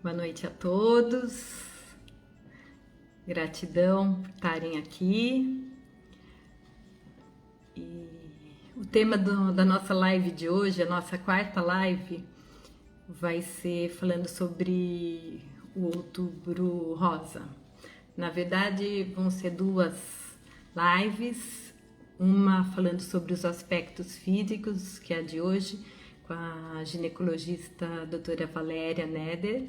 Boa noite a todos. Gratidão por estarem aqui. E o tema da nossa live de hoje, a nossa quarta live, vai ser falando sobre o Outubro Rosa. Na verdade, vão ser duas lives, uma falando sobre os aspectos físicos, que é a de hoje, com a ginecologista doutora Valéria Neder,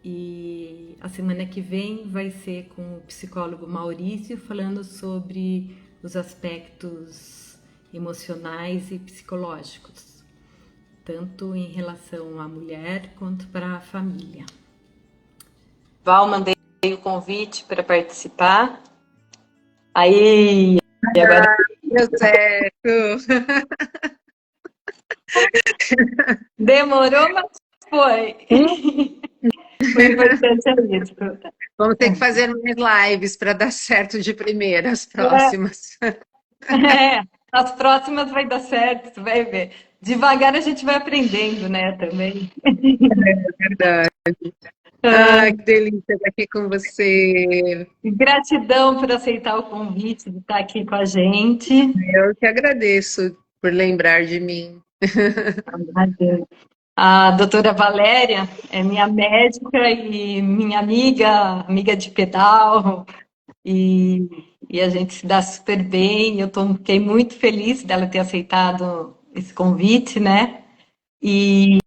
e a semana que vem vai ser com o psicólogo Maurício, falando sobre os aspectos emocionais e psicológicos, tanto em relação à mulher quanto para a família. Val, mandei o convite para participar. Aí, agora... Deu certo. Demorou, mas foi. Foi importante isso. Vamos ter que fazer mais lives para dar certo de primeira, as próximas. As próximas vai dar certo, você vai ver. Devagar a gente vai aprendendo, né, também. É verdade. Que delícia estar aqui com você. Gratidão por aceitar o convite de estar aqui com a gente. Eu que agradeço por lembrar de mim. A doutora Valéria é minha médica e minha amiga de pedal, e a gente se dá super bem. Fiquei muito feliz dela ter aceitado esse convite, né? E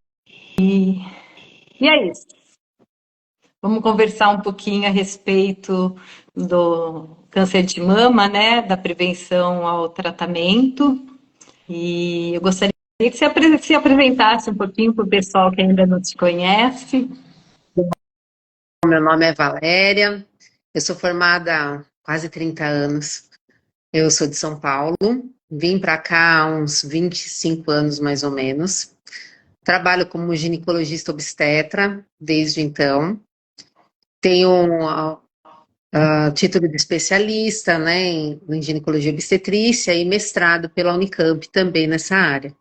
é isso. Vamos conversar um pouquinho a respeito do câncer de mama, né? Da prevenção ao tratamento. E eu gostaria que você se apresentasse um pouquinho para o pessoal que ainda não te conhece. Meu nome é Valéria, eu sou formada há quase 30 anos. Eu sou de São Paulo, vim para cá há uns 25 anos mais ou menos. Trabalho como ginecologista obstetra desde então. Tenho título de especialista, né, em ginecologia obstetrícia e mestrado pela Unicamp também nessa área.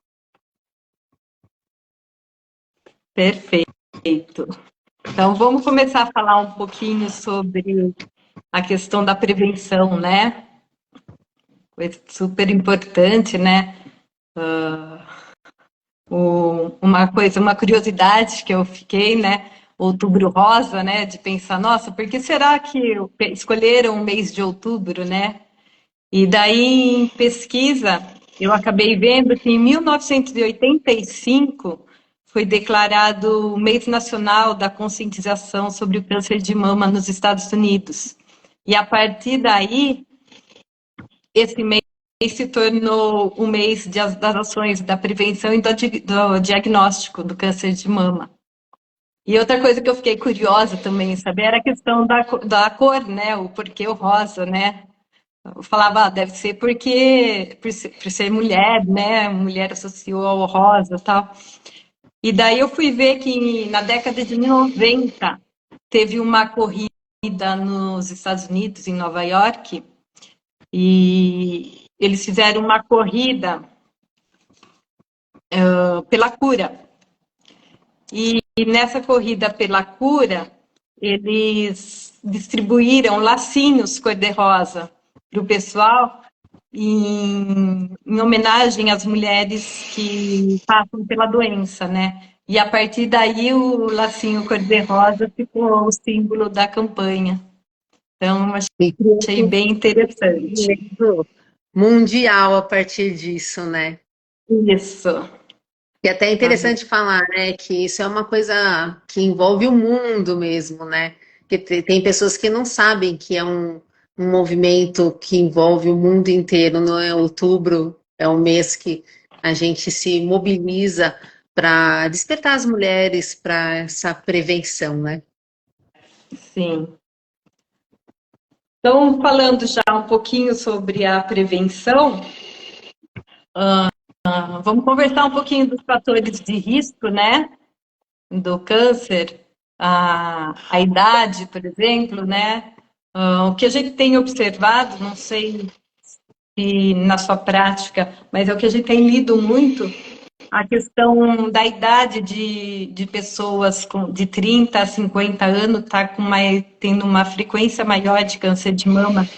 Perfeito. Então, vamos começar a falar um pouquinho sobre a questão da prevenção, né? Coisa super importante, né? Uma curiosidade que eu fiquei, né? Outubro Rosa, né? De pensar, nossa, por que será que escolheram o mês de outubro, né? E daí, em pesquisa, eu acabei vendo que em 1985 foi declarado o Mês Nacional da Conscientização sobre o Câncer de Mama nos Estados Unidos. E a partir daí, esse mês se tornou o mês das ações da prevenção e do diagnóstico do câncer de mama. E outra coisa que eu fiquei curiosa também em saber era a questão da cor, né? O porquê o rosa, né? Eu falava, deve ser porque, por ser mulher, né? Mulher associou ao rosa e tal. E daí eu fui ver que na década de 90 teve uma corrida nos Estados Unidos, em Nova York, e eles fizeram uma corrida pela cura. E nessa corrida pela cura, eles distribuíram lacinhos cor-de-rosa para o pessoal em homenagem às mulheres que passam pela doença, né? E a partir daí o lacinho cor-de-rosa ficou o símbolo da campanha. Então, achei bem interessante. Mundial a partir disso, né? Isso. E até é interessante falar, né, que isso é uma coisa que envolve o mundo mesmo, né? Porque tem pessoas que não sabem que é um movimento que envolve o mundo inteiro, não é? Outubro é um mês que a gente se mobiliza para despertar as mulheres para essa prevenção, né? Sim. Então, falando já um pouquinho sobre a prevenção, vamos conversar um pouquinho dos fatores de risco, né? Do câncer, a idade, por exemplo, né? O que a gente tem observado, não sei se na sua prática, mas é o que a gente tem lido muito, a questão da idade de pessoas de 30 a 50 anos tá tendo uma frequência maior de câncer de mama.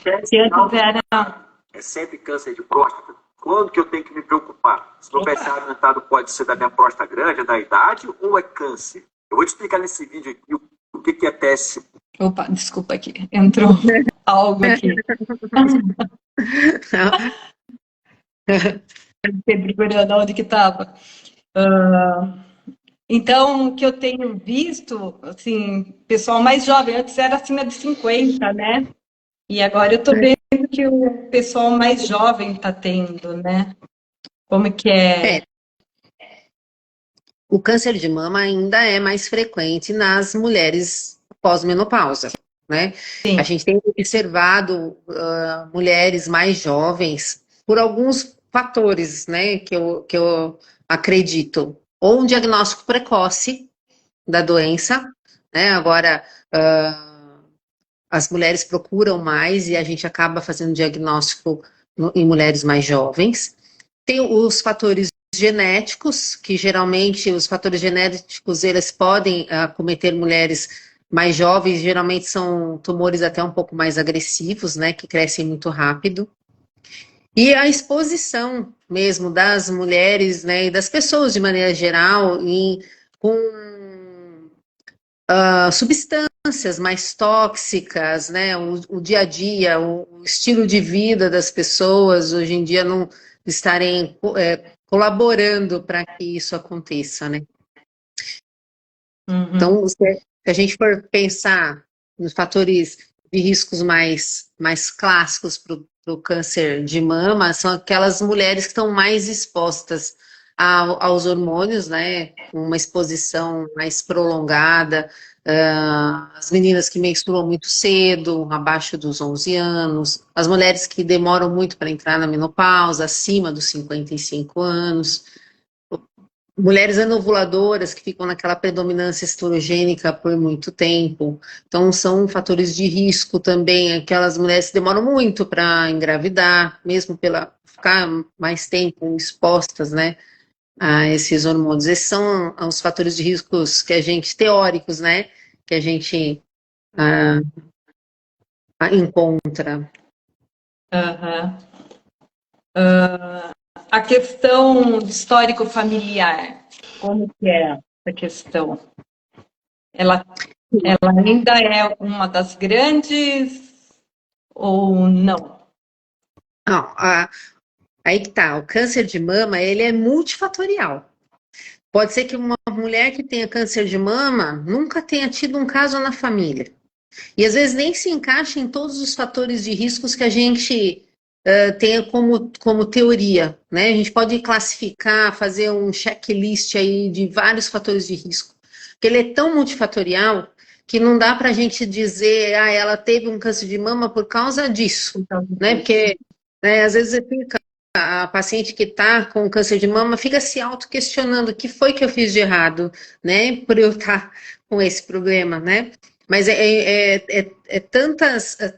Que antes era... É sempre câncer de próstata. Quando que eu tenho que me preocupar? Se meu PSA aumentado pode ser da minha próstata grande, da idade, ou é câncer? Eu vou te explicar nesse vídeo aqui o que é TS. Opa, desculpa aqui, entrou algo aqui. Fiquei procurando onde que estava. Então, o que eu tenho visto, assim, pessoal mais jovem, antes era acima de 50, né? E agora eu estou vendo que o pessoal mais jovem está tendo, né? Como que é? O câncer de mama ainda é mais frequente nas mulheres pós-menopausa, né? Sim. A gente tem observado mulheres mais jovens por alguns fatores, né? Que eu acredito. Ou um diagnóstico precoce da doença, né? Agora, as mulheres procuram mais e a gente acaba fazendo diagnóstico em mulheres mais jovens. Tem os fatores genéticos, que geralmente os fatores genéticos eles podem acometer mulheres mais jovens, geralmente são tumores até um pouco mais agressivos, né, que crescem muito rápido. E a exposição mesmo das mulheres, né, e das pessoas de maneira geral, com substâncias mais tóxicas, né, o dia a dia, o estilo de vida das pessoas hoje em dia não estarem colaborando para que isso aconteça, né? Uhum. Então, se a gente for pensar nos fatores de riscos mais clássicos para o câncer de mama, são aquelas mulheres que estão mais expostas aos hormônios, né? Uma exposição mais prolongada, as meninas que menstruam muito cedo, abaixo dos 11 anos, as mulheres que demoram muito para entrar na menopausa, acima dos 55 anos, mulheres anovuladoras que ficam naquela predominância estrogênica por muito tempo. Então, são fatores de risco também, aquelas mulheres que demoram muito para engravidar, mesmo pela ficar mais tempo expostas, né, a esses hormônios. Esses são os fatores de riscos que a gente, teóricos, né, que a gente encontra. Uhum. A questão do histórico familiar, como que é essa questão? Ela ainda é uma das grandes ou não? Não, aí que tá, o câncer de mama, ele é multifatorial. Pode ser que uma mulher que tenha câncer de mama nunca tenha tido um caso na família. E às vezes nem se encaixa em todos os fatores de riscos que a gente tenha como teoria, né? A gente pode classificar, fazer um checklist aí de vários fatores de risco. Porque ele é tão multifatorial que não dá para a gente dizer, ela teve um câncer de mama por causa disso, né? Porque às vezes a paciente que está com câncer de mama fica se auto-questionando o que foi que eu fiz de errado, né? Por eu estar com esse problema, né? Mas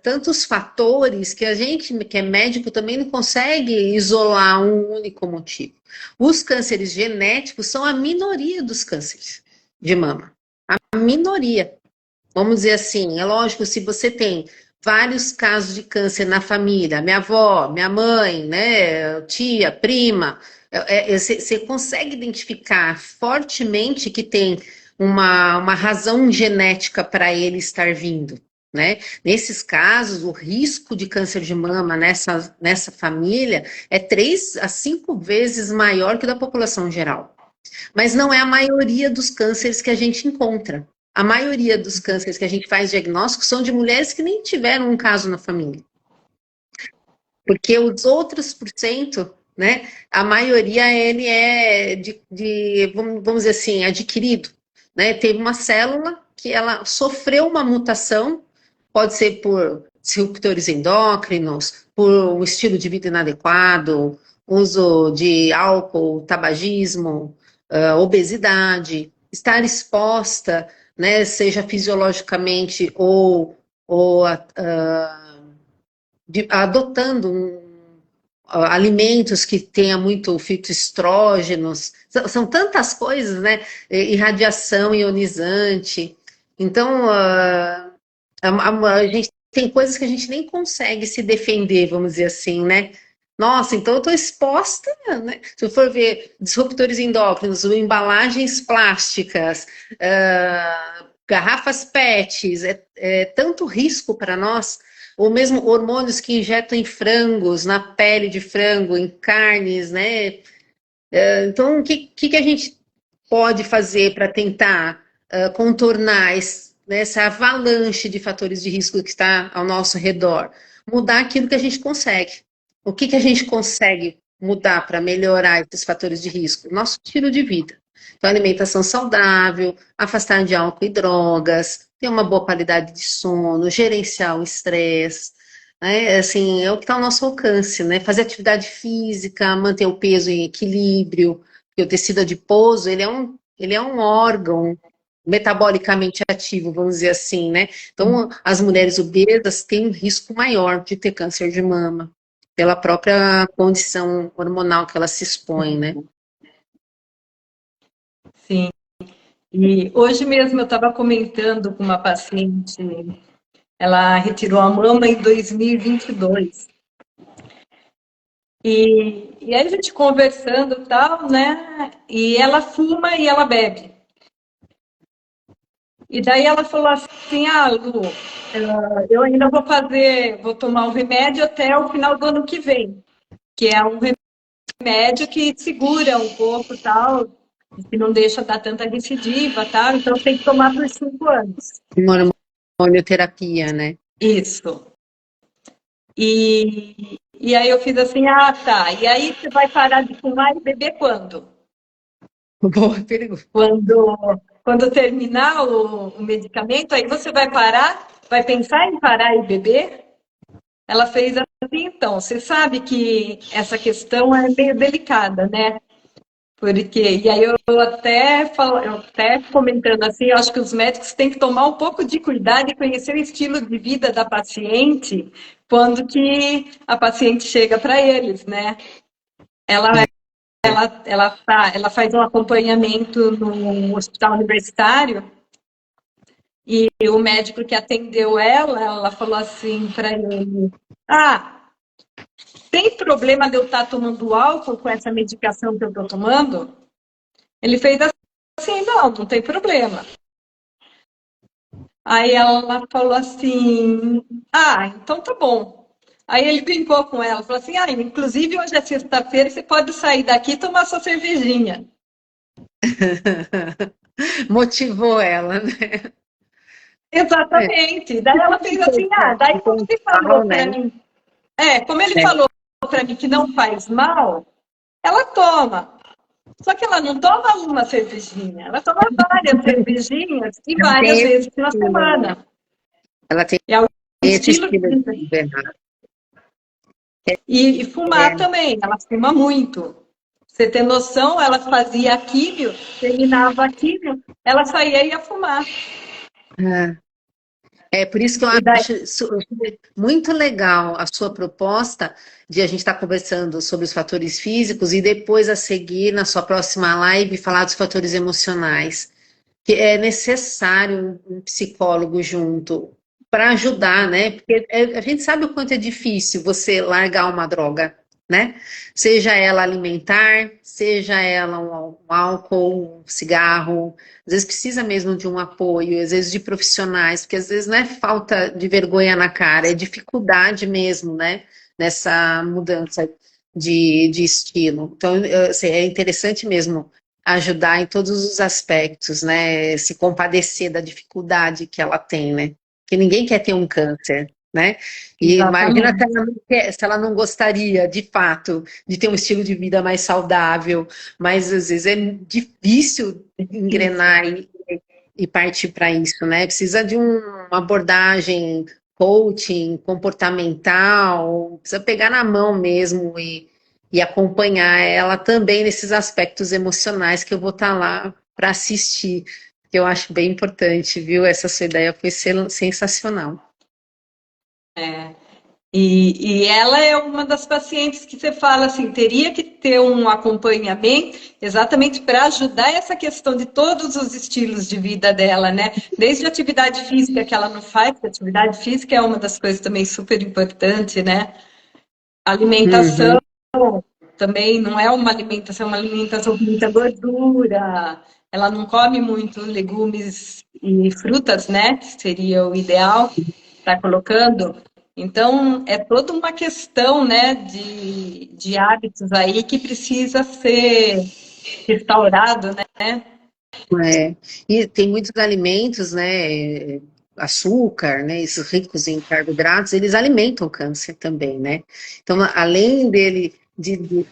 tantos fatores que a gente, que é médico, também não consegue isolar um único motivo. Os cânceres genéticos são a minoria dos cânceres de mama. A minoria. Vamos dizer assim, é lógico, se você tem vários casos de câncer na família, minha avó, minha mãe, né, tia, prima, você consegue identificar fortemente que tem uma razão genética para ele estar vindo, né? Nesses casos, o risco de câncer de mama nessa família é 3 a 5 vezes maior que o da população geral. Mas não é a maioria dos cânceres que a gente encontra. A maioria dos cânceres que a gente faz diagnóstico são de mulheres que nem tiveram um caso na família. Porque os outros %, né, a maioria ele é vamos dizer assim, adquirido. Né? Teve uma célula que ela sofreu uma mutação, pode ser por disruptores endócrinos, por um estilo de vida inadequado, uso de álcool, tabagismo, obesidade, estar exposta, né, seja fisiologicamente ou adotando alimentos que tenha muito fitoestrógenos, são tantas coisas, né? Irradiação ionizante. Então, a gente tem coisas que a gente nem consegue se defender, vamos dizer assim, né? Nossa, então eu estou exposta, né? Se eu for ver disruptores endócrinos, embalagens plásticas, garrafas PETs, é tanto risco para nós, ou mesmo hormônios que injetam em frangos, na pele de frango, em carnes, né? Então, o que a gente pode fazer para tentar contornar essa avalanche de fatores de risco que está ao nosso redor? Mudar aquilo que a gente consegue. O que a gente consegue mudar para melhorar esses fatores de risco? Nosso estilo de vida. Então, alimentação saudável, afastar de álcool e drogas, ter uma boa qualidade de sono, gerenciar o estresse, né? Assim, é o que está ao nosso alcance, né? Fazer atividade física, manter o peso em equilíbrio, porque o tecido adiposo, ele é um órgão metabolicamente ativo, vamos dizer assim, né? Então, as mulheres obesas têm um risco maior de ter câncer de mama, pela própria condição hormonal que elas se expõem, né? Sim. E hoje mesmo eu estava comentando com uma paciente, ela retirou a mama em 2022. E aí a gente conversando e tal, né? E ela fuma e ela bebe. E daí ela falou assim, Lu, eu ainda vou tomar o remédio até o final do ano que vem, que é um remédio que segura um pouco tal, que não deixa dar tanta recidiva, tal, então tem que tomar por 5 anos. Uma hormonioterapia, né? Isso. E aí eu fiz assim, tá, e aí você vai parar de fumar e beber quando? Boa pergunta. Quando terminar o medicamento, aí você vai parar, vai pensar em parar e beber? Ela fez assim, então, você sabe que essa questão é meio delicada, né? Porque, e aí eu até comentando assim, eu acho que os médicos têm que tomar um pouco de cuidado e conhecer o estilo de vida da paciente quando que a paciente chega para eles, né? Ela faz um acompanhamento no hospital universitário e o médico que atendeu ela falou assim para ele: tem problema de eu estar tomando álcool com essa medicação que eu estou tomando? Ele fez assim, não tem problema. Aí ela falou assim, então tá bom. Aí ele brincou com ela, falou assim, inclusive hoje é sexta-feira, você pode sair daqui e tomar sua cervejinha. Motivou ela, né? Exatamente. Daí ela fez assim, daí como ele falou para mim, como ele falou para mim que não faz mal, ela toma. Só que ela não toma uma cervejinha, ela toma várias cervejinhas e várias vezes na semana. Ela tem esse estilo de vida. E fumar também, ela fuma muito. Você tem noção, ela fazia químio, terminava a químio, ela saía e ia fumar. Por isso que eu acho muito legal a sua proposta de a gente estar conversando sobre os fatores físicos e depois a seguir, na sua próxima live, falar dos fatores emocionais. Que é necessário um psicólogo junto para ajudar, né? Porque a gente sabe o quanto é difícil você largar uma droga, né? Seja ela alimentar, seja ela um álcool, um cigarro, às vezes precisa mesmo de um apoio, às vezes de profissionais, porque às vezes não é falta de vergonha na cara, é dificuldade mesmo, né? Nessa mudança de estilo. Então, assim, é interessante mesmo ajudar em todos os aspectos, né? Se compadecer da dificuldade que ela tem, né? Porque ninguém quer ter um câncer, né? E imagina se ela não gostaria, de fato, de ter um estilo de vida mais saudável, mas às vezes é difícil engrenar e partir para isso, né? Precisa de uma abordagem coaching, comportamental, precisa pegar na mão mesmo e acompanhar ela também nesses aspectos emocionais que eu vou estar lá para assistir, que eu acho bem importante, viu? Essa sua ideia foi sensacional. E ela é uma das pacientes que você fala assim, teria que ter um acompanhamento exatamente para ajudar essa questão de todos os estilos de vida dela, né? Desde a atividade física que ela não faz, porque a atividade física é uma das coisas também super importante, né? Uhum. Alimentação também não é uma alimentação com muita gordura. Ela não come muito legumes e frutas, né? Que seria o ideal estar colocando. Então, é toda uma questão, né, de hábitos aí que precisa ser restaurado, né? É. E tem muitos alimentos, né? Açúcar, né? Esses ricos em carboidratos, eles alimentam o câncer também, né? Então, além dele de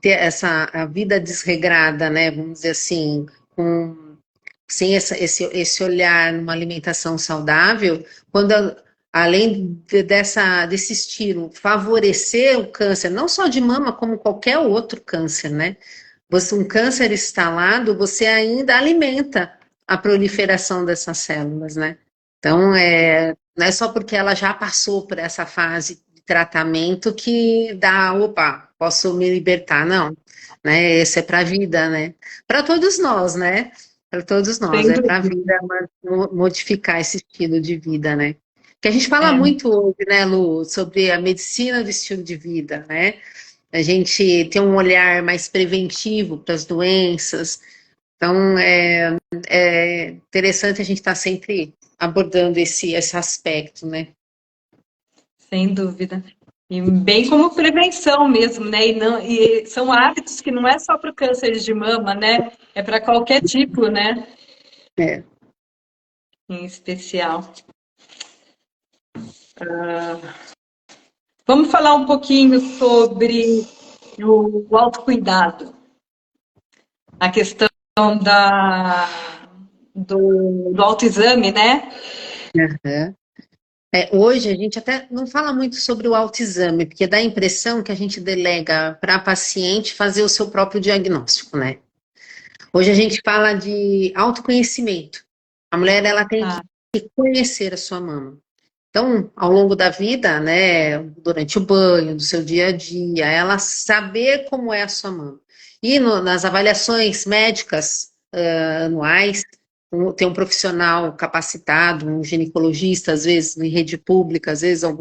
ter essa a vida desregrada, né? Vamos dizer assim, com, sem esse olhar numa alimentação saudável, quando além desse estilo favorecer o câncer, não só de mama, como qualquer outro câncer, né? Um câncer instalado, você ainda alimenta a proliferação dessas células, né? Então, não é só porque ela já passou por essa fase de tratamento que dá, opa, posso me libertar, não. Né? Esse é para a vida, né? Para todos nós, né? Para todos nós, Sem é para a dúvida. vida modificar esse estilo de vida, né? Que a gente fala É. muito hoje, né, Lu, sobre a medicina do estilo de vida, né? A gente tem um olhar mais preventivo para as doenças. Então, é interessante a gente estar sempre abordando esse aspecto, né? Sem dúvida. E bem como prevenção mesmo, né? E são hábitos que não é só para o câncer de mama, né? É para qualquer tipo, né? É. Em especial. Vamos falar um pouquinho sobre o autocuidado. A questão do autoexame, né? Uhum. Hoje a gente até não fala muito sobre o autoexame, porque dá a impressão que a gente delega para a paciente fazer o seu próprio diagnóstico, né? Hoje a gente fala de autoconhecimento. A mulher ela tem Ah, que conhecer a sua mama. Então, ao longo da vida, né, durante o banho, do seu dia a dia, ela saber como é a sua mama. E nas avaliações médicas anuais, tem um profissional capacitado, um ginecologista, às vezes em rede pública, às vezes um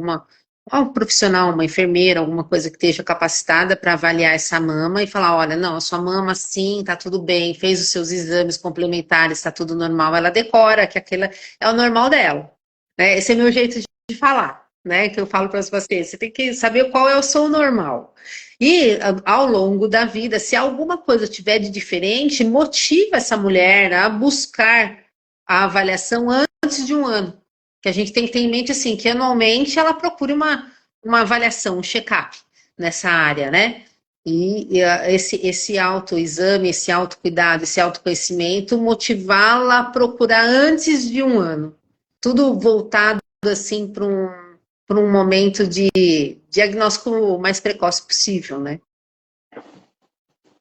profissional, uma enfermeira, alguma coisa que esteja capacitada para avaliar essa mama e falar, olha, não, a sua mama sim, tá tudo bem, fez os seus exames complementares, está tudo normal, ela decora que aquilo é o normal dela. Né? Esse é meu jeito de falar, né? Que eu falo para os pacientes. Você tem que saber qual é o seu normal. E ao longo da vida, se alguma coisa tiver de diferente, motiva essa mulher a buscar a avaliação antes de um ano. Que a gente tem que ter em mente assim, que anualmente ela procure uma avaliação, um check-up nessa área, né? E esse autoexame, esse autocuidado, esse autoconhecimento, motivá-la a procurar antes de um ano. Tudo voltado assim para um momento de diagnóstico o mais precoce possível, né?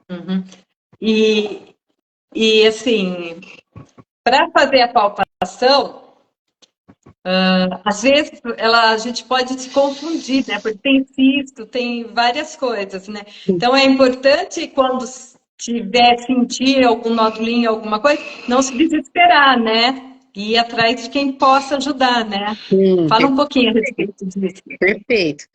uhum. E assim, para fazer a palpação, às vezes a gente pode se confundir, né? Porque tem cisto, tem várias coisas, né? Então é importante quando tiver sentir algum nódulinho, alguma coisa, não se desesperar, né? E ir atrás de quem possa ajudar, né? Sim, Fala um pouquinho a respeito disso. perfeito.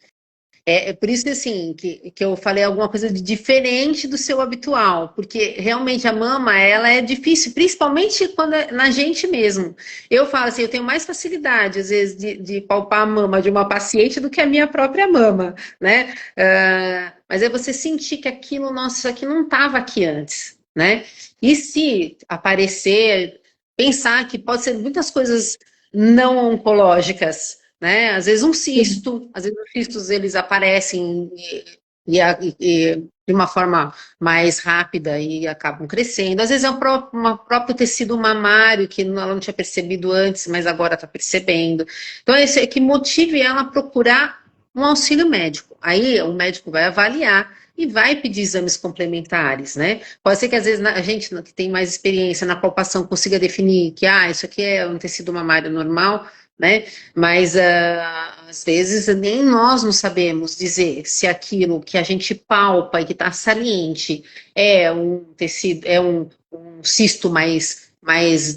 É por isso que, assim, que eu falei alguma coisa de diferente do seu habitual, porque realmente a mama, ela é difícil, principalmente quando é na gente mesmo. Eu falo assim, eu tenho mais facilidade, às vezes, de palpar a mama de uma paciente do que a minha própria mama, né? Mas é você sentir que aquilo, nossa, isso aqui não estava aqui antes, né? E se aparecer, pensar que pode ser muitas coisas não oncológicas, né? Às vezes um cisto, às vezes os cistos eles aparecem de uma forma mais rápida e acabam crescendo. Às vezes é um próprio tecido mamário que ela não tinha percebido antes, mas agora está percebendo. Então, isso é que motive ela a procurar um auxílio médico. Aí o médico vai avaliar e vai pedir exames complementares, né? Pode ser que às vezes a gente que tem mais experiência na palpação consiga definir que isso aqui é um tecido mamário normal, né? Mas às vezes nem nós não sabemos dizer se aquilo que a gente palpa e que está saliente é um tecido, é um cisto mais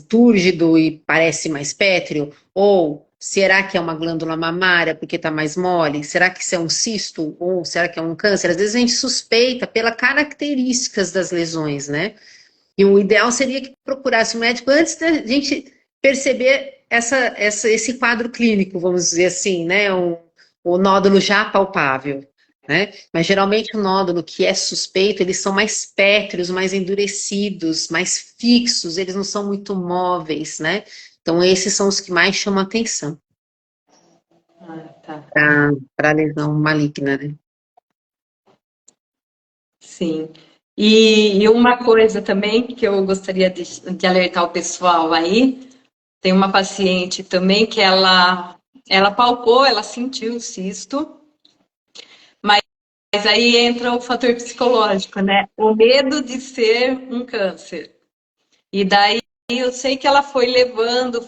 túrgido e parece mais pétreo, ou será que é uma glândula mamária porque está mais mole? Será que isso é um cisto? Ou será que é um câncer? Às vezes a gente suspeita pelas características das lesões, né? E o ideal seria que procurasse o médico antes da gente perceber esse quadro clínico, vamos dizer assim, né? O nódulo já palpável, né? Mas geralmente o nódulo que é suspeito, eles são mais pétreos, mais endurecidos, mais fixos, eles não são muito móveis, né? Então esses são os que mais chamam atenção Tá. para lesão maligna, né? Sim. E uma coisa também que eu gostaria de alertar o pessoal aí, tem uma paciente também que ela palpou, ela sentiu o cisto, mas aí entra o fator psicológico, né? O medo de ser um câncer. E daí eu sei que ela foi levando,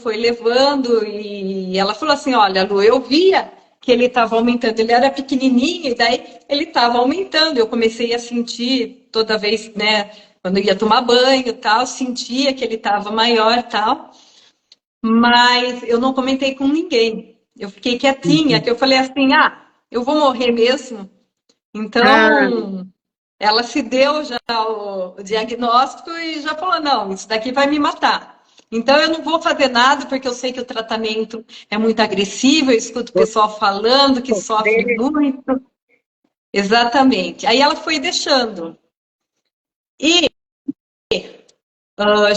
e ela falou assim, olha, Lu, eu via que ele estava aumentando, ele era pequenininho, e daí ele estava aumentando, eu comecei a sentir toda vez, né, quando eu ia tomar banho e tal, sentia que ele estava maior e tal, mas eu não comentei com ninguém, eu fiquei quietinha, que eu falei assim, eu vou morrer mesmo, Ah, então ela se deu já o diagnóstico e já falou, não, isso daqui vai me matar. Então eu não vou fazer nada porque eu sei que o tratamento é muito agressivo, eu escuto o pessoal falando que sofre muito. Exatamente. Aí ela foi deixando. E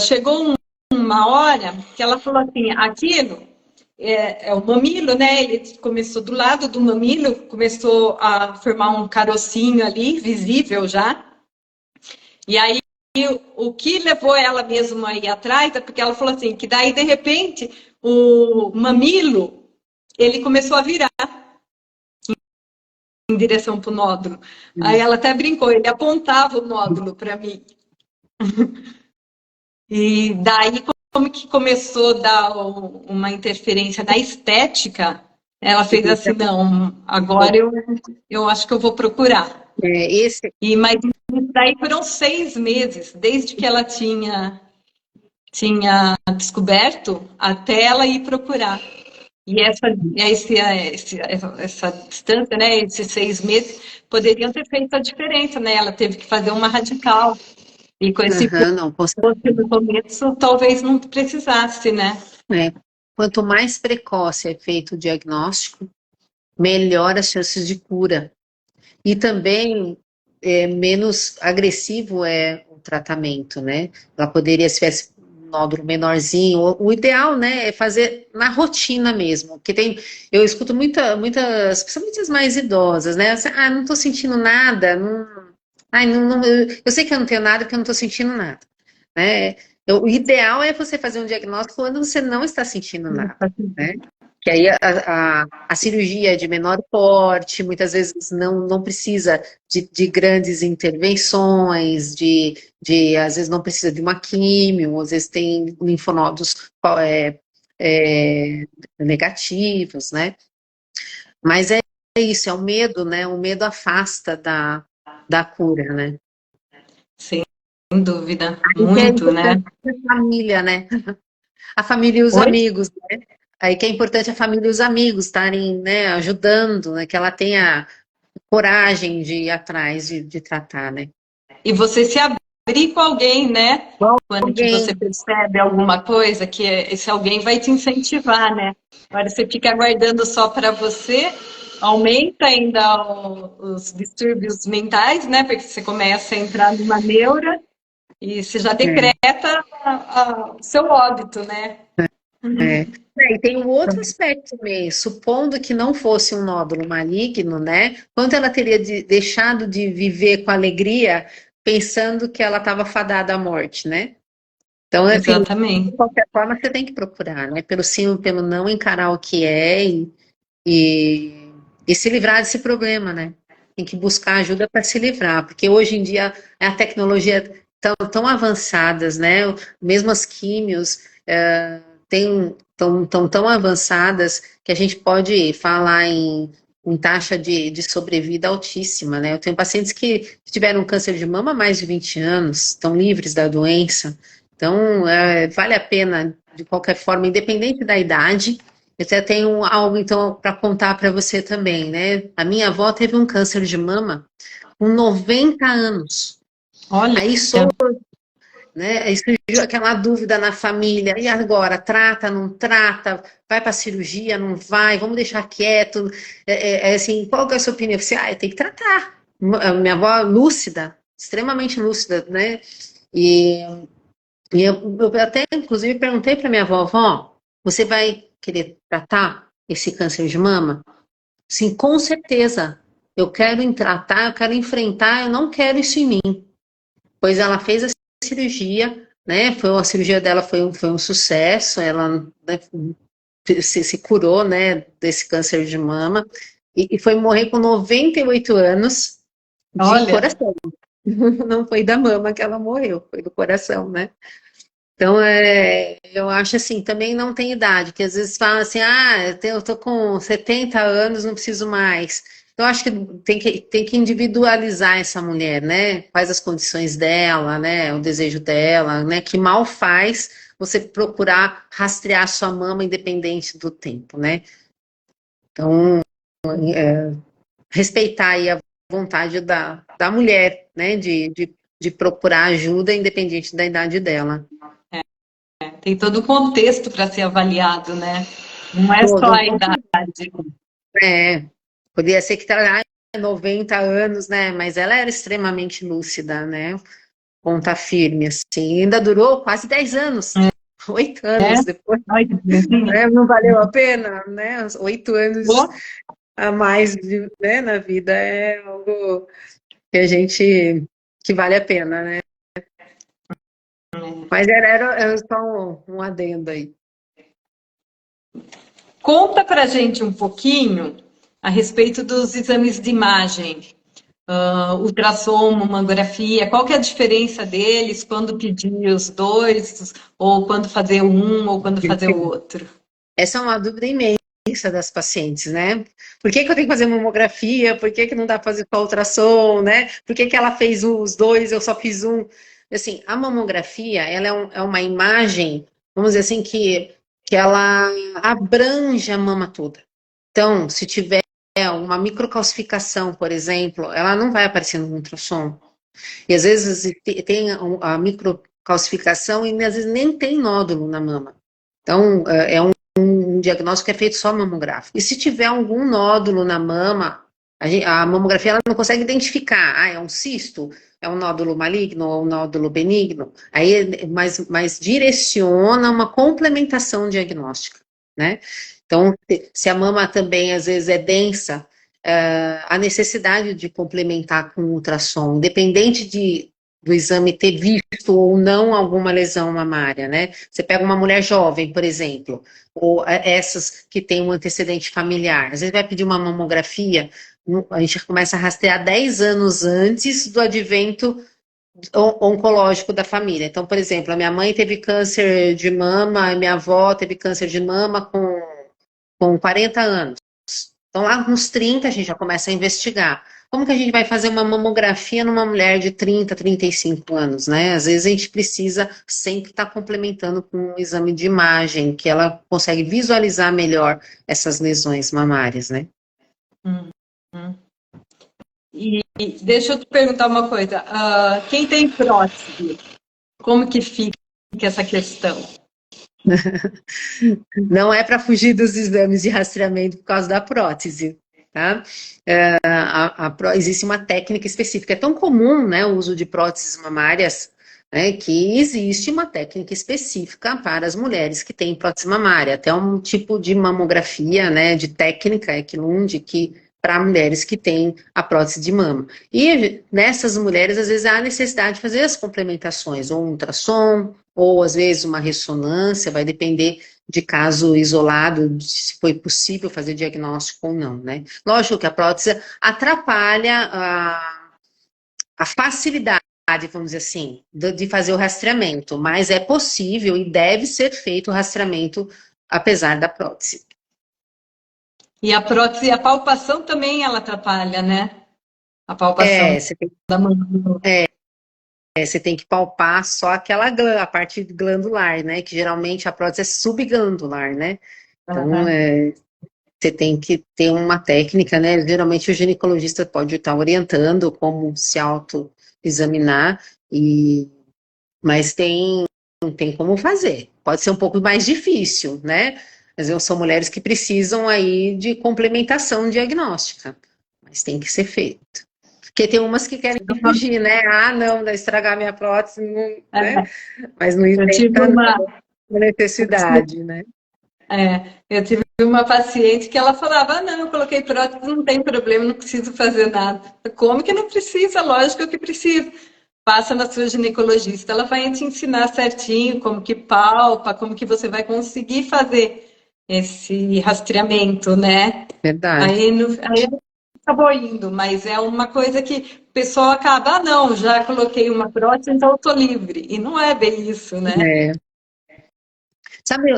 chegou uma hora que ela falou assim, aquilo é o mamilo, né? Ele começou do lado do mamilo, começou a formar um carocinho ali, visível já. E aí, o que levou ela mesmo aí atrás é porque ela falou assim, que daí, de repente, o mamilo, ele começou a virar em direção para o nódulo. Aí ela até brincou, ele apontava o nódulo para mim. E daí, como que começou a dar uma interferência na estética, ela fez assim, não, agora eu acho que eu vou procurar. esse Mas daí foram 6 meses, desde que ela tinha descoberto até ela ir procurar. E essa distância, né, esses 6 meses, poderiam ter feito a diferença, né? Ela teve que fazer uma radical. E com esse não, post no começo, talvez não precisasse, né? quanto mais precoce é feito o diagnóstico, melhor as chances de cura. E também menos agressivo é o tratamento, né? Ela poderia, se tivesse um nódulo menorzinho, o ideal, né, é fazer na rotina mesmo, porque eu escuto muitas, principalmente as mais idosas, né? Assim, não tô sentindo nada, eu sei que eu não tenho nada porque eu não tô sentindo nada, né? O ideal é você fazer um diagnóstico quando você não está sentindo nada, né? Que aí a cirurgia é de menor porte, muitas vezes não precisa de grandes intervenções, às vezes não precisa de uma químio, às vezes tem linfonodos negativos, né? Mas é isso, é o medo, né? O medo afasta da cura, né? Sem dúvida, Aí que é muito, né? importante a família, né? A família e os Oi? amigos, né? Aí que é importante a família e os amigos estarem, né, ajudando, né? Que ela tenha coragem de ir atrás de tratar, né? E você se abrir com alguém, né? Quando que você Alguém, percebe alguma coisa, que esse alguém vai te incentivar, né? Agora você fica aguardando só para você, aumenta ainda os distúrbios mentais, né? Porque você começa a entrar numa neura e você já decreta o seu óbito, né? E tem um outro aspecto também, supondo que não fosse um nódulo maligno, né? Quanto ela teria deixado de viver com alegria, pensando que ela estava fadada à morte, né? Então, assim, de Exatamente. qualquer forma, você tem que procurar, né? Pelo sim ou pelo não, encarar o que é e, e se livrar desse problema, né? Tem que buscar ajuda para se livrar, porque hoje em dia a tecnologia tão avançadas, né? Mesmo as químios têm estão tão avançadas que a gente pode falar em taxa de sobrevida altíssima, né? Eu tenho pacientes que tiveram câncer de mama há mais de 20 anos, estão livres da doença. Então, vale a pena, de qualquer forma, independente da idade. Eu até tenho algo, então, para contar para você também, né? A minha avó teve um câncer de mama com 90 anos. Olha, Aí né? Aí surgiu aquela dúvida na família, e agora? Trata, não trata? Vai para cirurgia, não vai? Vamos deixar quieto? Assim, qual que é a sua opinião? Eu falei, tem que tratar. A minha avó lúcida, extremamente lúcida, né? E eu até, inclusive, perguntei para minha avó, você vai querer tratar esse câncer de mama? Sim, com certeza. Eu quero tratar, eu quero enfrentar, eu não quero isso em mim. Pois ela fez a cirurgia, né? A cirurgia dela foi um sucesso, ela, né, se curou, né, desse câncer de mama e foi morrer com 98 anos de coração. Não foi da mama que ela morreu, foi do coração, né? Então, eu acho assim, também não tem idade, que às vezes fala assim, eu tô com 70 anos, não preciso mais. Então, acho que tem que individualizar essa mulher, né? Quais as condições dela, né? O desejo dela, né? Que mal faz você procurar rastrear sua mama independente do tempo, né? Então, respeitar aí a vontade da mulher, né? De procurar ajuda independente da idade dela. Tem todo o contexto para ser avaliado, né? Não é só a idade. Poderia ser que trabalhasse 90 anos, né? Mas ela era extremamente lúcida, né? Ponta firme, assim. Ainda durou quase 10 anos. 8 anos depois. Não valeu a pena, né? 8 anos a mais, né, na vida é algo que vale a pena, né? Mas era só um adendo aí. Conta pra gente um pouquinho a respeito dos exames de imagem, ultrassom, mamografia, qual que é a diferença deles, quando pedir os dois, ou quando fazer um, ou quando fazer o outro? Essa é uma dúvida imensa das pacientes, né? Por que eu tenho que fazer mamografia? Por que não dá para fazer só ultrassom, né? Por que ela fez os dois, eu só fiz um? Assim, a mamografia, ela é uma imagem, vamos dizer assim, que ela abrange a mama toda. Então, se tiver uma microcalcificação, por exemplo, ela não vai aparecer no ultrassom. E às vezes tem a microcalcificação e às vezes nem tem nódulo na mama. Então, é um diagnóstico que é feito só mamográfico. E se tiver algum nódulo na mama, a mamografia ela não consegue identificar. É um cisto? É um nódulo maligno ou um nódulo benigno? Aí, mas direciona uma complementação diagnóstica, né? Então, se a mama também, às vezes, é densa, a necessidade de complementar com ultrassom, independente do exame ter visto ou não alguma lesão mamária, né? Você pega uma mulher jovem, por exemplo, ou essas que têm um antecedente familiar, às vezes vai pedir uma mamografia, a gente começa a rastrear 10 anos antes do advento oncológico da família. Então, por exemplo, a minha mãe teve câncer de mama, a minha avó teve câncer de mama com 40 anos. Então, lá nos 30, a gente já começa a investigar. Como que a gente vai fazer uma mamografia numa mulher de 30, 35 anos, né? Às vezes a gente precisa sempre estar complementando com um exame de imagem, que ela consegue visualizar melhor essas lesões mamárias, né? E deixa eu te perguntar uma coisa. Quem tem prótese, como que fica essa questão? Não é para fugir dos exames de rastreamento por causa da prótese, tá? Existe uma técnica específica. É tão comum, né, o uso de próteses mamárias, né, que existe uma técnica específica para as mulheres que têm prótese mamária. Até um tipo de mamografia, né, de técnica, Eklund, que para mulheres que têm a prótese de mama. E nessas mulheres, às vezes, há necessidade de fazer as complementações, ou um ultrassom, ou às vezes uma ressonância, vai depender de caso isolado, se foi possível fazer diagnóstico ou não, né? Lógico que a prótese atrapalha a facilidade, vamos dizer assim, de fazer o rastreamento, mas é possível e deve ser feito o rastreamento apesar da prótese. E a prótese, a palpação também ela atrapalha, né? A palpação Você tem, da mão. você tem que palpar só a parte glandular, né? Que geralmente a prótese é subglandular, né? Então, Aham. você tem que ter uma técnica, né? Geralmente o ginecologista pode estar orientando como se auto-examinar, mas tem como fazer. Pode ser um pouco mais difícil, né? Mas são mulheres que precisam aí de complementação diagnóstica, mas tem que ser feito. Porque tem umas que querem fugir, né? Ah, não, vai estragar minha prótese, não, né? É, Mas não eu tive inventa uma, necessidade, né? eu tive uma paciente que ela falava, ah, não, eu coloquei prótese, não tem problema, não preciso fazer nada. Como que não precisa? Lógico que precisa. Passa na sua ginecologista, ela vai te ensinar certinho como que palpa, como que você vai conseguir fazer esse rastreamento, né? Verdade. Aí acabou indo, mas é uma coisa que o pessoal acaba, ah, não, já coloquei uma prótese, então eu estou livre. E não é bem isso, né? É. Sabe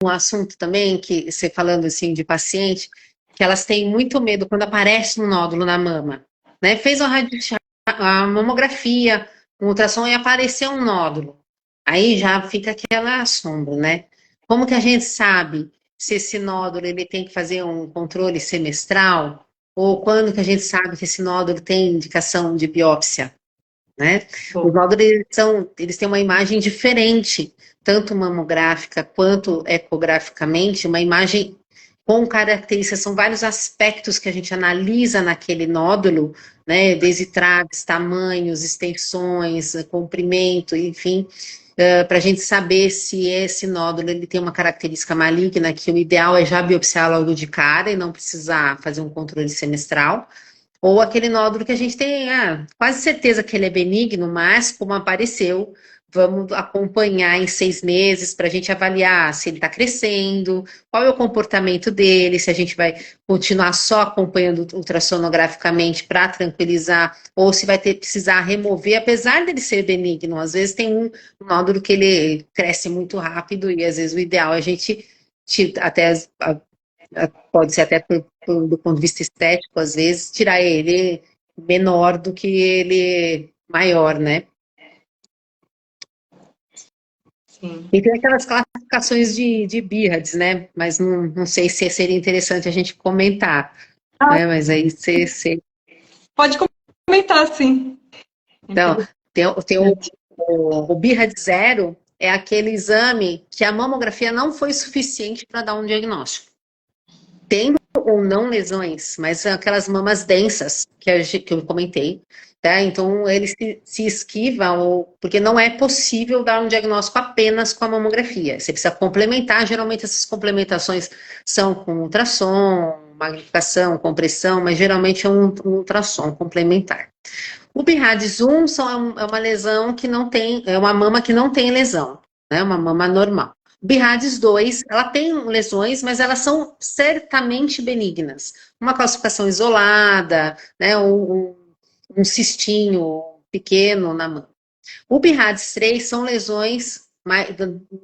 um assunto também que você falando assim de paciente, que elas têm muito medo quando aparece um nódulo na mama, né? Fez a mamografia, um ultrassom e apareceu um nódulo. Aí já fica aquela assombro, né? Como que a gente sabe se esse nódulo ele tem que fazer um controle semestral ou quando que a gente sabe que esse nódulo tem indicação de biópsia? Né? Os Bom, nódulos eles têm uma imagem diferente, tanto mamográfica quanto ecograficamente, uma imagem com características, são vários aspectos que a gente analisa naquele nódulo, né? Desde traves, tamanhos, extensões, comprimento, enfim, para a gente saber se esse nódulo ele tem uma característica maligna, que o ideal é já biopsiar logo de cara e não precisar fazer um controle semestral. Ou aquele nódulo que a gente tem quase certeza que ele é benigno, mas como apareceu, vamos acompanhar em 6 meses para a gente avaliar se ele está crescendo, qual é o comportamento dele, se a gente vai continuar só acompanhando ultrassonograficamente para tranquilizar, ou se vai precisar remover, apesar dele ser benigno. Às vezes tem um nódulo que ele cresce muito rápido e às vezes o ideal é a gente até pode ser até do ponto de vista estético, às vezes, tirar ele menor do que ele maior, né? sim. E tem aquelas classificações de BIRADS, né? Mas não sei se seria interessante a gente comentar, Ah, né? Mas aí você... pode comentar, sim. Então, tem o BIRADS 0, é aquele exame que a mamografia não foi suficiente para dar um diagnóstico. Tem ou não lesões, mas são aquelas mamas densas que eu comentei, tá? Então ele se esquiva, porque não é possível dar um diagnóstico apenas com a mamografia. Você precisa complementar, geralmente essas complementações são com ultrassom, magnificação, compressão, mas geralmente é um ultrassom complementar. O BIRADS 1 é uma lesão que não tem, é uma mama que não tem lesão, né? Uma mama normal. BIRADS 2, ela tem lesões, mas elas são certamente benignas. Uma calcificação isolada, né? Um cistinho pequeno na mama. O BIRADS 3 são lesões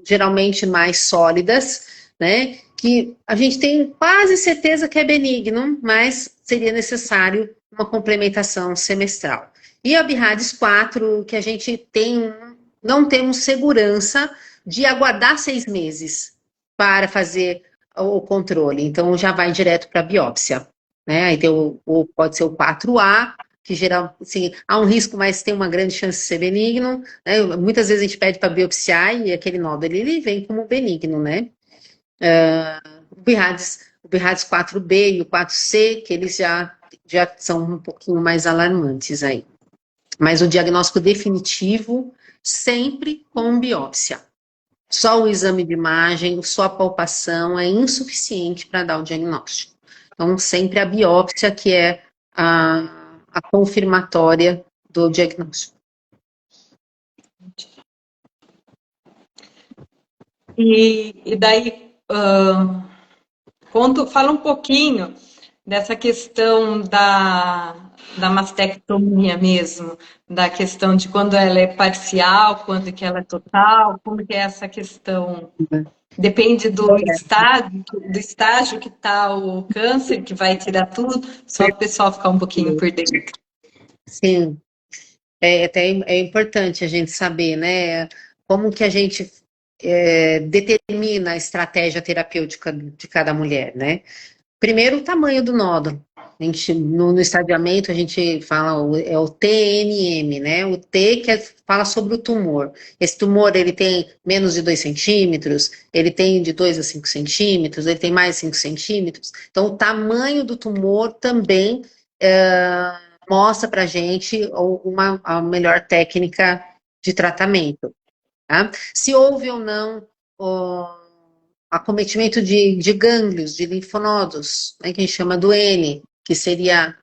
geralmente mais sólidas, né? Que a gente tem quase certeza que é benigno, mas seria necessário uma complementação semestral. E a BIRADS 4, que a gente não temos segurança de aguardar 6 meses para fazer o controle. Então, já vai direto para a biópsia. Né? Aí pode ser o 4A, que geral, assim, há um risco, mas tem uma grande chance de ser benigno. Né? Muitas vezes a gente pede para biopsiar e aquele nódulo ele vem como benigno, né? O BIRADS 4B e o 4C, que eles já são um pouquinho mais alarmantes aí. Mas o diagnóstico definitivo, sempre com biópsia. Só o exame de imagem, só a palpação é insuficiente para dar o diagnóstico. Então, sempre a biópsia que é a confirmatória do diagnóstico. E daí, fala um pouquinho dessa questão da mastectomia mesmo, da questão de quando ela é parcial, quando que ela é total, como que é essa questão? Depende do estágio que está o câncer, que vai tirar tudo, só o pessoal ficar um pouquinho por dentro. Sim, é importante a gente saber, né, como que a gente determina a estratégia terapêutica de cada mulher, né? Primeiro, o tamanho do nódulo. No estadiamento, a gente fala, é o TNM, né? O T fala sobre o tumor. Esse tumor, ele tem menos de 2 centímetros, ele tem de 2 a 5 centímetros, ele tem mais 5 centímetros. Então, o tamanho do tumor também mostra pra gente a melhor técnica de tratamento. Tá? Se houve ou não acometimento de gânglios, de linfonodos, né, que a gente chama do N, que seria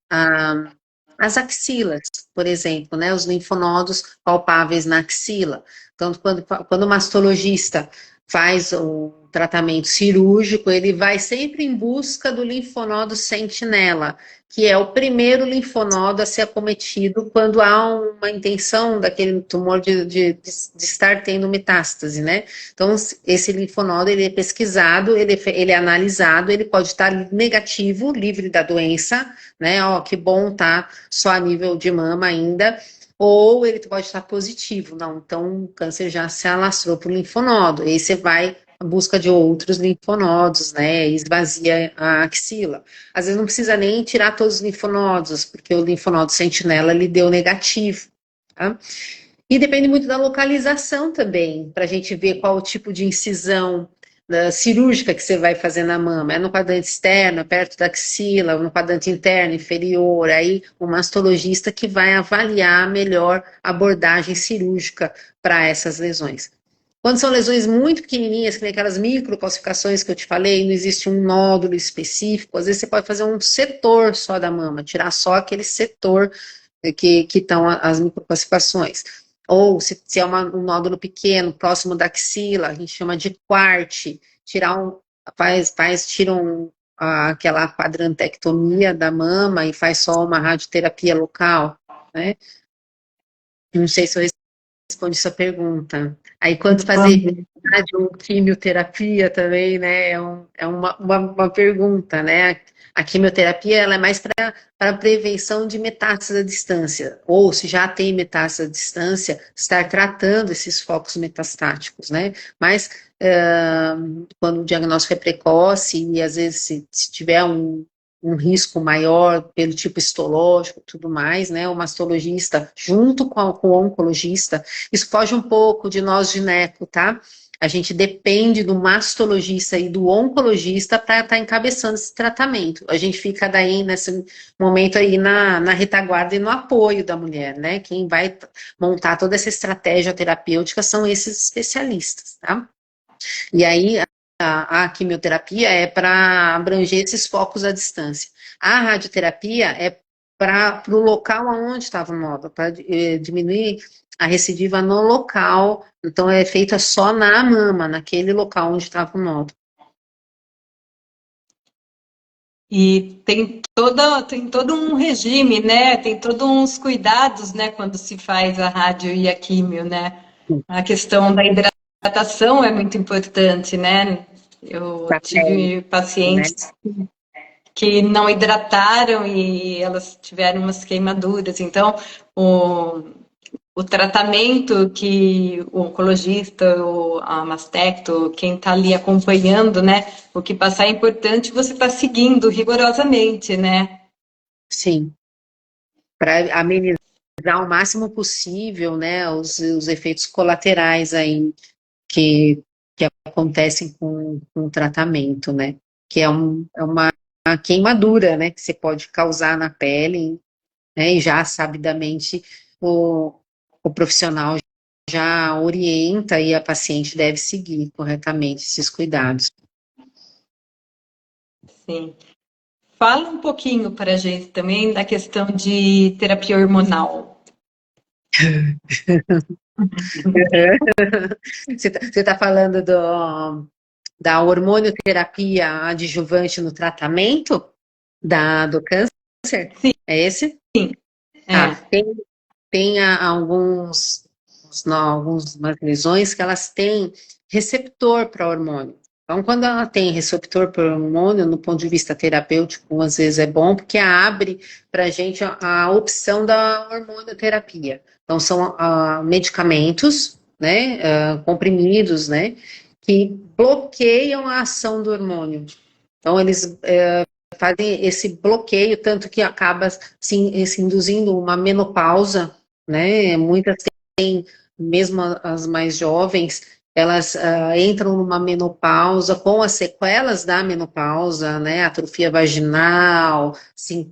as axilas, por exemplo, né, os linfonodos palpáveis na axila. Então, quando o mastologista faz o tratamento cirúrgico, ele vai sempre em busca do linfonodo sentinela, que é o primeiro linfonodo a ser acometido quando há uma intenção daquele tumor de estar tendo metástase, né? Então, esse linfonodo, ele é pesquisado, ele é analisado, ele pode estar negativo, livre da doença, né? Ó, que bom, tá só a nível de mama ainda, ou ele pode estar positivo, não, então o câncer já se alastrou para o linfonodo, aí você vai à busca de outros linfonodos, né, e esvazia a axila. Às vezes não precisa nem tirar todos os linfonodos, porque o linfonodo sentinela, ele deu negativo, tá? E depende muito da localização também, para a gente ver qual o tipo de incisão cirúrgica que você vai fazer na mama. É no quadrante externo, perto da axila, no quadrante interno, inferior. Aí o mastologista que vai avaliar a melhor abordagem cirúrgica para essas lesões. Quando são lesões muito pequenininhas, que nem aquelas microcalcificações que eu te falei, não existe um nódulo específico, às vezes você pode fazer um setor só da mama, tirar só aquele setor que estão as microcalcificações. Ou se é um nódulo pequeno, próximo da axila, a gente chama de quarte, tiram aquela quadrantectomia da mama e faz só uma radioterapia local, né? Não sei se eu respondi sua pergunta. Aí quando fazer quimioterapia também, né, é uma pergunta, né? A quimioterapia, ela é mais para prevenção de metástase à distância, ou se já tem metástase à distância, estar tratando esses focos metastáticos, né? Mas quando o diagnóstico é precoce e às vezes se tiver um risco maior pelo tipo histológico e tudo mais, né? O mastologista, junto com o oncologista, isso foge um pouco de nós gineco, tá? A gente depende do mastologista e do oncologista para estar encabeçando esse tratamento. A gente fica daí, nesse momento aí, na retaguarda e no apoio da mulher, né? Quem vai montar toda essa estratégia terapêutica são esses especialistas, tá? E aí, a quimioterapia é para abranger esses focos à distância. A radioterapia é para o local onde estava o nódulo, para diminuir a recidiva no local, então é feita só na mama, naquele local onde estava o nódulo. E tem todo um regime, né? Tem todos uns cuidados, né? Quando se faz a rádio e a químio, né? A questão da hidratação é muito importante, né? Eu tive pacientes que não hidrataram e elas tiveram umas queimaduras. Então, o tratamento que o oncologista, a mastecto, quem está ali acompanhando, né? O que passar é importante você está seguindo rigorosamente, né? Sim. Para amenizar o máximo possível, né? Os efeitos colaterais aí que acontecem com o tratamento, né? Que é uma queimadura, né? Que você pode causar na pele, né? E já sabidamente o profissional já orienta e a paciente deve seguir corretamente esses cuidados. Sim. Fala um pouquinho para a gente também da questão de terapia hormonal. Você está falando da hormonioterapia adjuvante no tratamento do câncer? Sim. É esse? Sim. Tá. Tem algumas lesões que elas têm receptor para hormônio. Então, quando ela tem receptor por hormônio, no ponto de vista terapêutico, às vezes é bom, porque abre para a gente a opção da hormonioterapia. Então, são medicamentos, né, comprimidos, né, que bloqueiam a ação do hormônio. Então, eles fazem esse bloqueio, tanto que acaba se induzindo uma menopausa, né, muitas têm, mesmo as mais jovens, elas entram numa menopausa com as sequelas da menopausa, né, atrofia vaginal,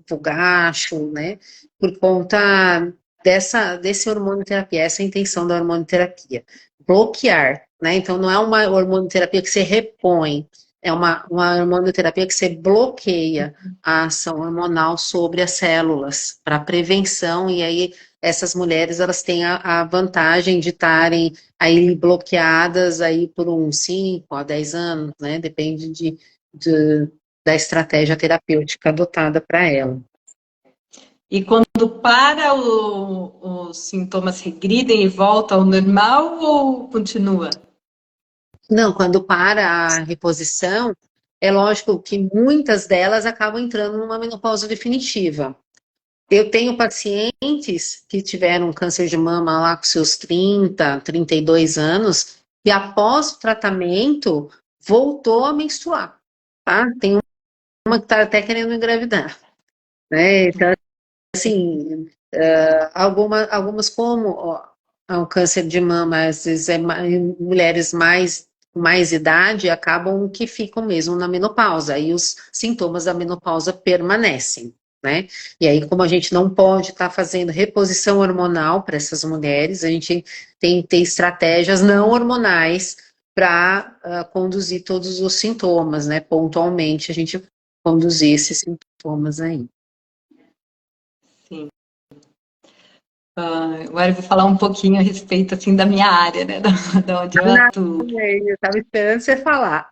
fogacho, né, por conta desse hormonioterapia, essa é a intenção da hormonioterapia, bloquear, né, então não é uma hormonioterapia que se repõe, é uma hormonioterapia que se bloqueia a ação hormonal sobre as células, para prevenção, e aí essas mulheres, elas têm a vantagem de estarem aí bloqueadas aí por uns 5 a 10 anos, né? Depende da estratégia terapêutica adotada para ela. E quando para, os sintomas regridem e voltam ao normal ou continua? Não, quando para a reposição, é lógico que muitas delas acabam entrando numa menopausa definitiva. Eu tenho pacientes que tiveram câncer de mama lá com seus 30, 32 anos, e após o tratamento, voltou a menstruar, tá? Tem uma que está até querendo engravidar, né? Então, assim, algumas como o câncer de mama, às vezes mulheres com mais idade, acabam que ficam mesmo na menopausa, e os sintomas da menopausa permanecem, né? E aí, como a gente não pode estar fazendo reposição hormonal para essas mulheres, a gente tem que ter estratégias não hormonais para conduzir todos os sintomas, né? Pontualmente, a gente conduzir esses sintomas aí. Sim. Agora eu vou falar um pouquinho a respeito, assim, da minha área, né? Da onde eu atuo. Eu estava esperando você falar.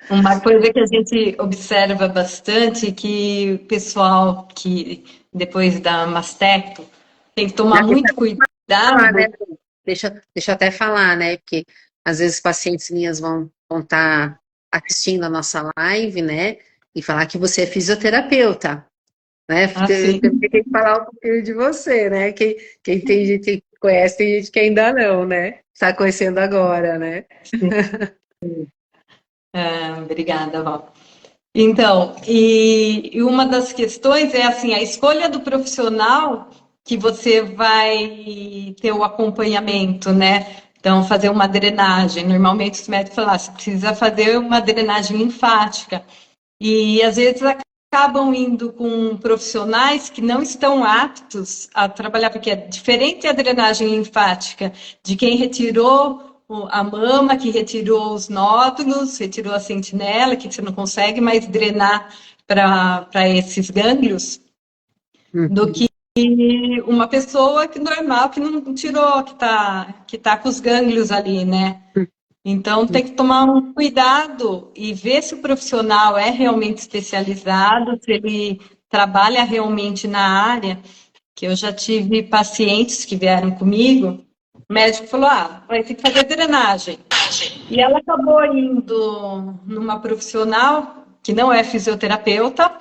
Uma coisa que a gente observa bastante, que o pessoal que depois da mastecto tem que tomar muito cuidado. Né? Deixa eu até falar, né? Porque às vezes pacientes minhas vão estar assistindo a nossa live, né? E falar que você é fisioterapeuta, né? Porque eu tenho que falar um pouquinho de você, né? Quem tem gente que conhece, tem gente que ainda não, né? Está conhecendo agora, né? Obrigada, Val. Então, e uma das questões é assim, a escolha do profissional que você vai ter o acompanhamento, né? Então, fazer uma drenagem. Normalmente os médicos falam, você precisa fazer uma drenagem linfática. E às vezes acabam indo com profissionais que não estão aptos a trabalhar, porque é diferente a drenagem linfática de quem retirou a mama, que retirou os nódulos, retirou a sentinela, que você não consegue mais drenar para esses gânglios, do que uma pessoa que normal, que não tirou, que tá com os gânglios ali, né? Então, tem que tomar um cuidado e ver se o profissional é realmente especializado, se ele trabalha realmente na área, que eu já tive pacientes que vieram comigo, o médico falou, vai ter que fazer drenagem. E ela acabou indo numa profissional que não é fisioterapeuta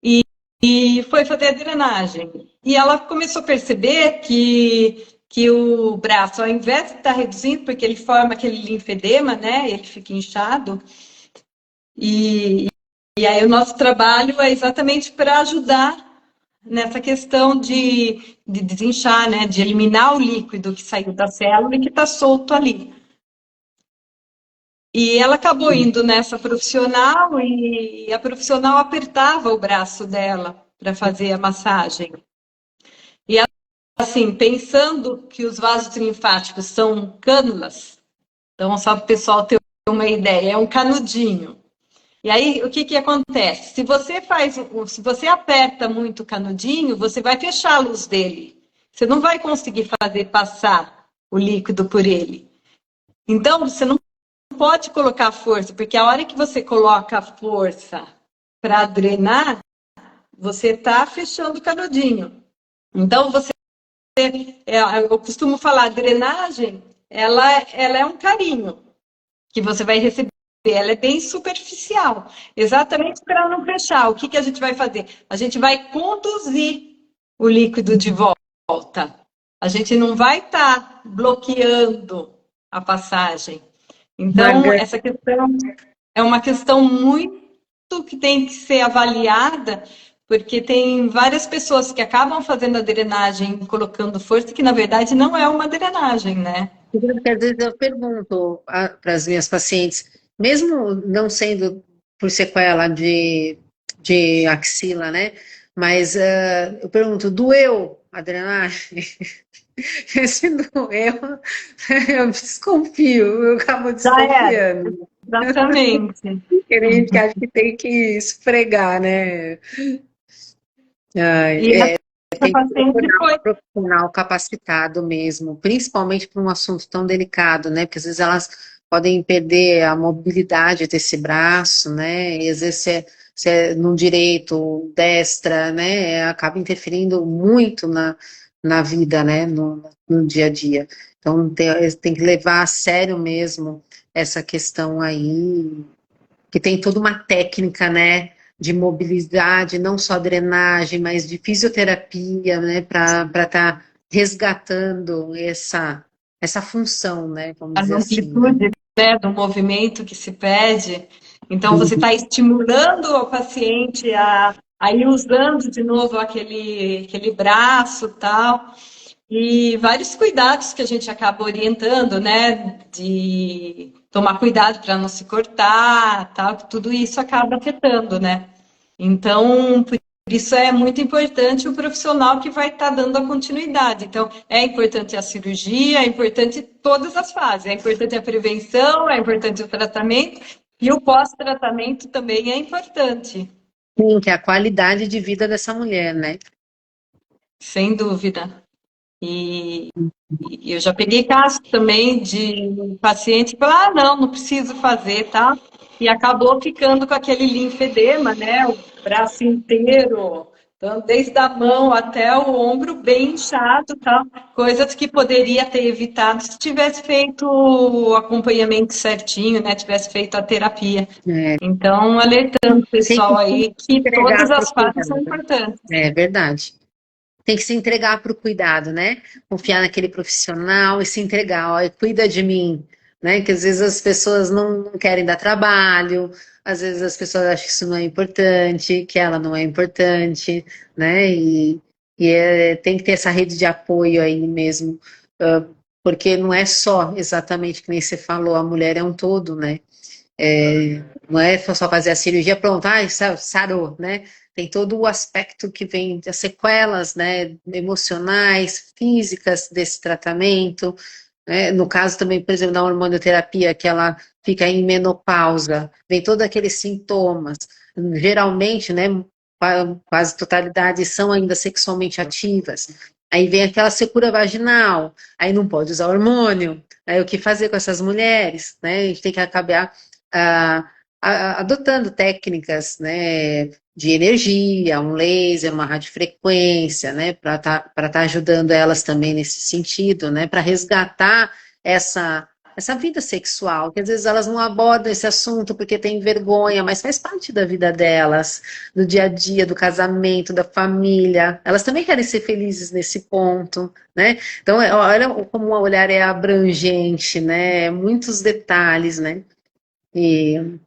e foi fazer a drenagem. E ela começou a perceber que o braço, ao invés de estar reduzindo, porque ele forma aquele linfedema, né? Ele fica inchado. E aí o nosso trabalho é exatamente para ajudar nessa questão de desinchar, né? De eliminar o líquido que saiu da célula e que está solto ali. E ela acabou indo nessa profissional e a profissional apertava o braço dela para fazer a massagem. E ela, assim, pensando que os vasos linfáticos são cânulas, então só para o pessoal ter uma ideia, é um canudinho. E aí, o que acontece? Se você aperta muito o canudinho, você vai fechar a luz dele. Você não vai conseguir fazer passar o líquido por ele. Então, você não pode colocar força, porque a hora que você coloca a força para drenar, você está fechando o canudinho. Então, eu costumo falar, drenagem, ela é um carinho. que você vai receber, ela é bem superficial, exatamente para não fechar. O que, que a gente vai fazer? A gente vai conduzir o líquido de volta. A gente não vai estar bloqueando a passagem. Então, essa questão é uma questão muito que tem que ser avaliada, porque tem várias pessoas que acabam fazendo a drenagem, colocando força, que na verdade não é uma drenagem, né? Porque às vezes eu pergunto para as minhas pacientes, mesmo não sendo por sequela de axila, né? Mas eu pergunto, doeu a drenagem? Se doeu, eu desconfio, eu acabo desconfiando. Exatamente. Porque a gente acha que tem que esfregar, né? E Tem que paciente procurar foi um profissional capacitado mesmo, principalmente para um assunto tão delicado, né? Porque às vezes elas podem perder a mobilidade desse braço, né? E às vezes se é no direito, destra, né? Acaba interferindo muito na vida, né? No dia a dia. Então tem que levar a sério mesmo essa questão aí, que tem toda uma técnica, né? De mobilidade, não só drenagem, mas de fisioterapia, né, para estar resgatando essa função, né, vamos a dizer assim. Né? amplitude, né, do movimento que se pede. Então, você está estimulando o paciente a ir usando de novo aquele braço tal. E vários cuidados que a gente acaba orientando, né? De tomar cuidado para não se cortar, tal, que tudo isso acaba afetando, né? Então, por isso é muito importante o profissional que vai estar dando a continuidade. Então, é importante a cirurgia, é importante todas as fases, é importante a prevenção, é importante o tratamento, e o pós-tratamento também é importante. Sim, que é a qualidade de vida dessa mulher, né? Sem dúvida. E eu já peguei casos também de paciente que falou, não preciso fazer, tá? E acabou ficando com aquele linfedema, né? O braço inteiro, então, desde a mão até o ombro bem inchado, tá? Coisas que poderia ter evitado se tivesse feito o acompanhamento certinho, né? Tivesse feito a terapia. É. Então, alertando o pessoal aí que todas as fases são cuidado. importantes. É verdade. Tem que se entregar para o cuidado, né? Confiar naquele profissional e se entregar, ó, cuida de mim, né? Que às vezes as pessoas não querem dar trabalho, às vezes as pessoas acham que isso não é importante, que ela não é importante, né? Tem que ter essa rede de apoio aí mesmo, porque não é só exatamente que nem você falou, a mulher é um todo, né? Não é só fazer a cirurgia, pronto, sarou, né? Tem todo o aspecto que vem das sequelas, né, emocionais, físicas desse tratamento, né? No caso também, por exemplo, da hormonioterapia, que ela fica em menopausa, vem todos aqueles sintomas, geralmente, né, quase totalidade são ainda sexualmente ativas, aí vem aquela secura vaginal, aí não pode usar hormônio, aí o que fazer com essas mulheres, né, a gente tem que acabar adotando técnicas, né, de energia, um laser, uma radiofrequência, né, para tá ajudando elas também nesse sentido, né, para resgatar essa vida sexual, que às vezes elas não abordam esse assunto porque têm vergonha, mas faz parte da vida delas, do dia a dia, do casamento, da família. Elas também querem ser felizes nesse ponto, né? Então, olha como o olhar é abrangente, né? Muitos detalhes, né? E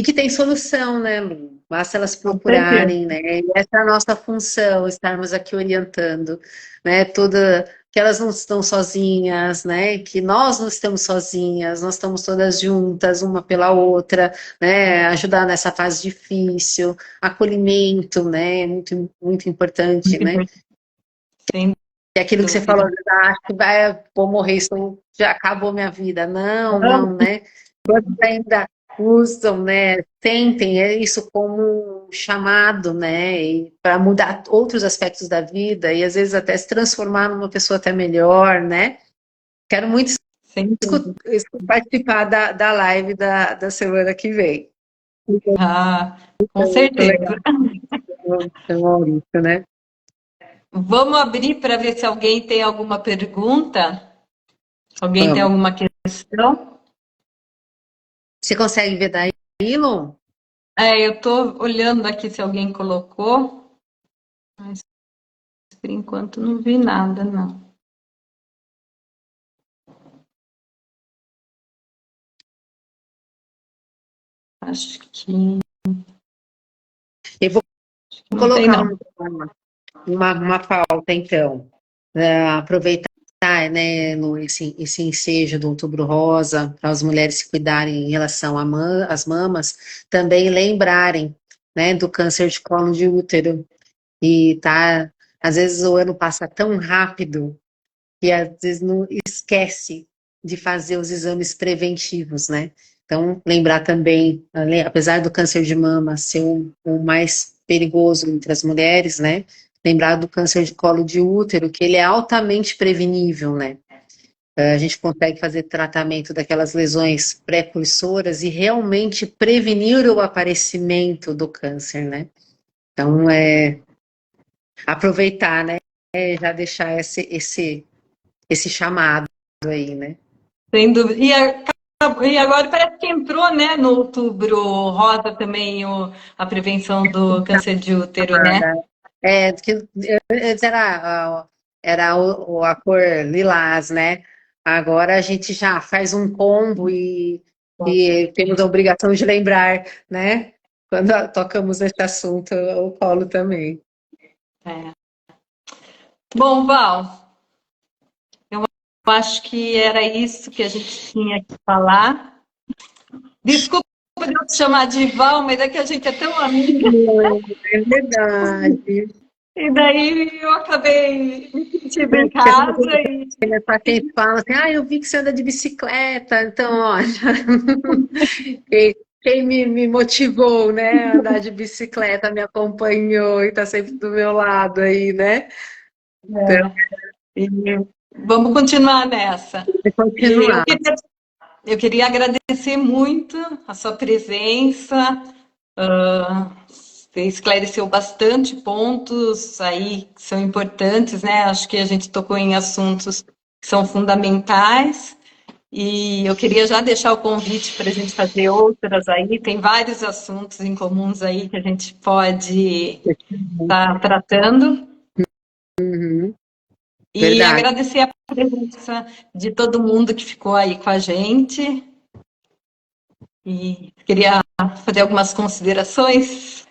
que tem solução, né, Lu? Basta elas procurarem, né? E essa é a nossa função, estarmos aqui orientando, né? Que elas não estão sozinhas, né? Que nós não estamos sozinhas, nós estamos todas juntas, uma pela outra, né? Ajudar nessa fase difícil, acolhimento, né? Muito, muito importante, né? Sim. E aquilo que você falou, acho que vou morrer, isso já acabou minha vida. Não, né? Quantos ainda usam, né? Tentem isso como um chamado, né? Para mudar outros aspectos da vida e às vezes até se transformar numa pessoa até melhor, né? Quero muito participar da live da semana que vem. Com certeza. Maurício, né? Vamos abrir para ver se alguém tem alguma pergunta? Alguém tem alguma questão? Você consegue ver daí, Ilon? Eu tô olhando aqui se alguém colocou, mas por enquanto não vi nada, não. Acho que Eu vou não tem, colocar não. uma pauta, então. Aproveitar, né, esse ensejo do Outubro Rosa, para as mulheres se cuidarem em relação às mamas, também lembrarem, né, do câncer de colo de útero. E tá, às vezes o ano passa tão rápido que às vezes não esquece de fazer os exames preventivos, né? Então, lembrar também, apesar do câncer de mama ser o mais perigoso entre as mulheres, né? Lembrar do câncer de colo de útero, que ele é altamente prevenível, né? A gente consegue fazer tratamento daquelas lesões pré-cursoras e realmente prevenir o aparecimento do câncer, né? Então, aproveitar, né? Já deixar esse chamado aí, né? Sem dúvida. E agora parece que entrou, né, no Outubro Rosa também a prevenção do câncer de útero, né? Que antes era a cor lilás, né? Agora a gente já faz um combo e temos a obrigação de lembrar, né? Quando tocamos nesse assunto, o colo também. É. Bom, Val, eu acho que era isso que a gente tinha que falar. Desculpa por eu te chamar de Val, mas é que a gente é tão amiga. É verdade. E daí eu acabei me sentindo em casa e Meus pacientes falam assim, eu vi que você anda de bicicleta, então, olha, quem me motivou, né, a andar de bicicleta, me acompanhou e está sempre do meu lado aí, né? Então, e vamos continuar nessa. vamos E continuar. eu queria agradecer muito a sua presença. Você esclareceu bastante pontos aí que são importantes, né? Acho que a gente tocou em assuntos que são fundamentais. E eu queria já deixar o convite para a gente fazer outras aí. Tem vários assuntos em comuns aí que a gente pode estar tratando. Uhum, E verdade. agradecer a presença de todo mundo que ficou aí com a gente. E queria fazer algumas considerações.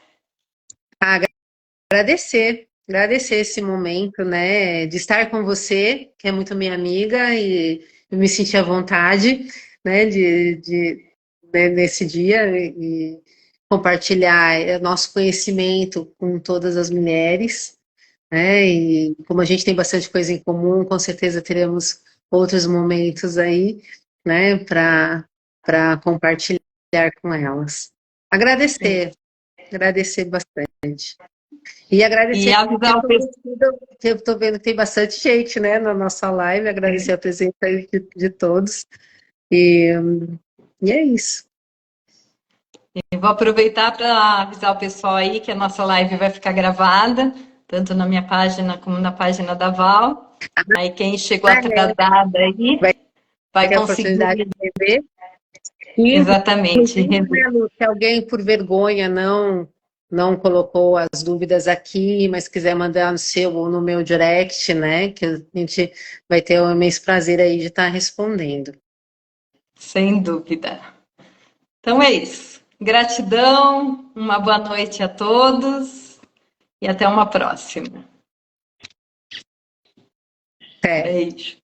Agradecer esse momento, né, de estar com você, que é muito minha amiga, e eu me senti à vontade, né, né, nesse dia, e compartilhar nosso conhecimento com todas as mulheres, né, e como a gente tem bastante coisa em comum, com certeza teremos outros momentos aí, né, para compartilhar com elas. Agradecer bastante. E E agradecer avisar o pessoal. que eu estou vendo que tem bastante gente, né, na nossa live, agradecer a presença aí de todos. E, e é isso. Vou aproveitar para avisar o pessoal aí que a nossa live vai ficar gravada, tanto na minha página como na página da Val. Aí quem chegou atrasada aí Vai vai ter a oportunidade conseguir de rever. E, exatamente inclusive, rever. né, Lu, se alguém, por vergonha, não colocou as dúvidas aqui, mas quiser mandar no seu ou no meu direct, né, que a gente vai ter o imenso prazer aí de estar respondendo. Sem dúvida. Então é isso. Gratidão, uma boa noite a todos e até uma próxima. Até. Beijo.